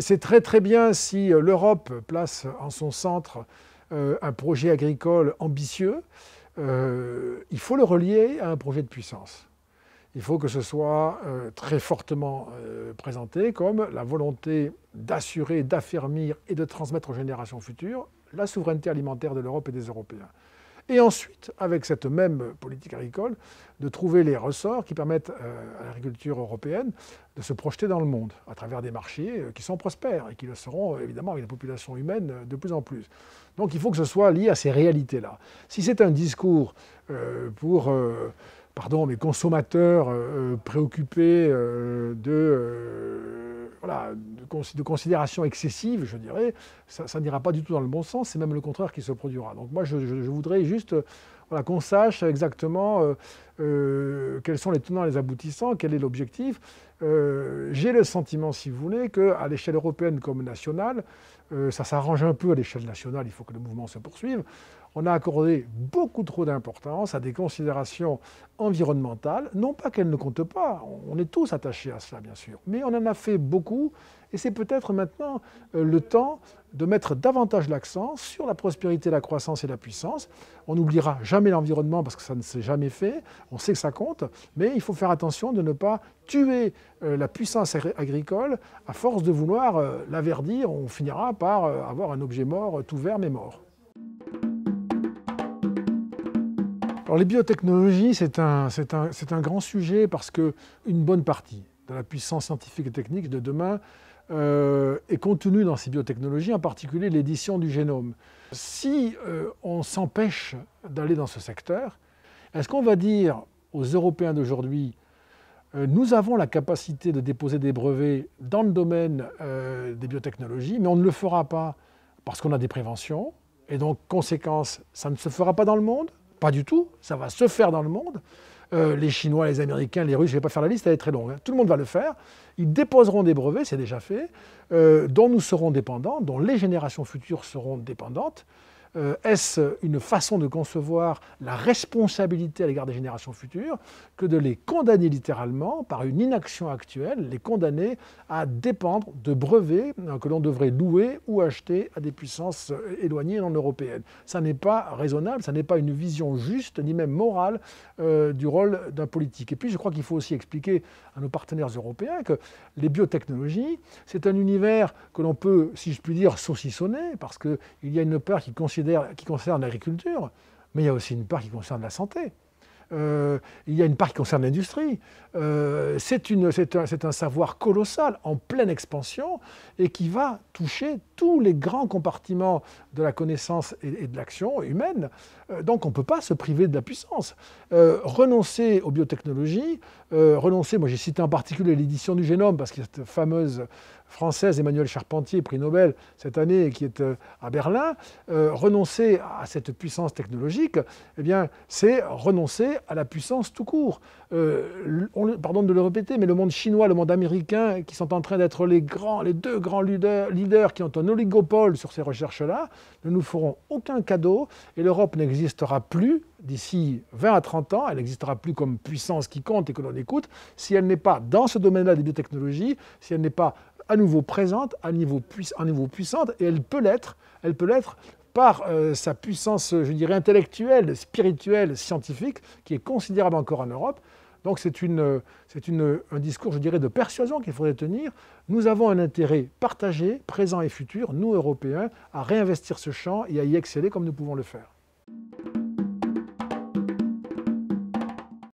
c'est très très bien si l'Europe place en son centre un projet agricole ambitieux. Il faut le relier à un projet de puissance. Il faut que ce soit très fortement présenté comme la volonté d'assurer, d'affermir et de transmettre aux générations futures la souveraineté alimentaire de l'Europe et des Européens. Et ensuite, avec cette même politique agricole, de trouver les ressorts qui permettent à l'agriculture européenne de se projeter dans le monde à travers des marchés qui sont prospères et qui le seront évidemment avec la population humaine de plus en plus. Donc il faut que ce soit lié à ces réalités-là. Si c'est un discours pour mes consommateurs préoccupés de considérations excessives, je dirais, ça n'ira pas du tout dans le bon sens, c'est même le contraire qui se produira. Donc moi, je voudrais juste qu'on sache exactement quels sont les tenants et les aboutissants, quel est l'objectif. J'ai le sentiment, si vous voulez, qu'à l'échelle européenne comme nationale, ça s'arrange un peu à l'échelle nationale, il faut que le mouvement se poursuive. On a accordé beaucoup trop d'importance à des considérations environnementales. Non pas qu'elles ne comptent pas, on est tous attachés à cela bien sûr, mais on en a fait beaucoup et c'est peut-être maintenant le temps de mettre davantage l'accent sur la prospérité, la croissance et la puissance. On n'oubliera jamais l'environnement parce que ça ne s'est jamais fait, on sait que ça compte, mais il faut faire attention de ne pas tuer la puissance agricole à force de vouloir la verdir, on finira par avoir un objet mort, tout vert mais mort. Alors les biotechnologies, c'est un grand sujet parce qu'une bonne partie de la puissance scientifique et technique de demain est contenue dans ces biotechnologies, en particulier l'édition du génome. Si on s'empêche d'aller dans ce secteur, est-ce qu'on va dire aux Européens d'aujourd'hui nous avons la capacité de déposer des brevets dans le domaine des biotechnologies, mais on ne le fera pas parce qu'on a des préventions, et donc, conséquence, ça ne se fera pas dans le monde? Pas du tout, ça va se faire dans le monde. Les Chinois, les Américains, les Russes, je ne vais pas faire la liste, elle est très longue. Tout le monde va le faire. Ils déposeront des brevets, c'est déjà fait, dont nous serons dépendants, dont les générations futures seront dépendantes. Est-ce une façon de concevoir la responsabilité à l'égard des générations futures que de les condamner littéralement, par une inaction actuelle, les condamner à dépendre de brevets que l'on devrait louer ou acheter à des puissances éloignées non européennes? Ça n'est pas raisonnable, ça n'est pas une vision juste, ni même morale du rôle d'un politique. Et puis je crois qu'il faut aussi expliquer à nos partenaires européens que les biotechnologies, c'est un univers que l'on peut, si je puis dire, saucissonner, parce qu'il y a une part qui concerne l'agriculture, mais il y a aussi une part qui concerne la santé. Il y a une part qui concerne l'industrie. C'est un savoir colossal, en pleine expansion, et qui va toucher tous les grands compartiments de la connaissance et de l'action humaine. Donc on ne peut pas se priver de la puissance. Renoncer aux biotechnologies, moi j'ai cité en particulier l'édition du génome, parce qu'il y a cette fameuse française, Emmanuelle Charpentier, prix Nobel cette année, qui est à Berlin, renoncer à cette puissance technologique, eh bien, c'est renoncer à la puissance tout court. Pardon de le répéter, mais le monde chinois, le monde américain, qui sont en train d'être les deux grands leaders qui ont un oligopole sur ces recherches-là, ne nous feront aucun cadeau et l'Europe n'existera plus d'ici 20 à 30 ans, elle n'existera plus comme puissance qui compte et que l'on écoute, si elle n'est pas dans ce domaine-là des biotechnologies, si elle n'est pas à nouveau présente, à niveau puissante, et elle peut l'être par sa puissance, je dirais, intellectuelle, spirituelle, scientifique, qui est considérable encore en Europe. Donc c'est un discours, je dirais, de persuasion qu'il faudrait tenir. Nous avons un intérêt partagé, présent et futur, nous Européens, à réinvestir ce champ et à y exceller comme nous pouvons le faire.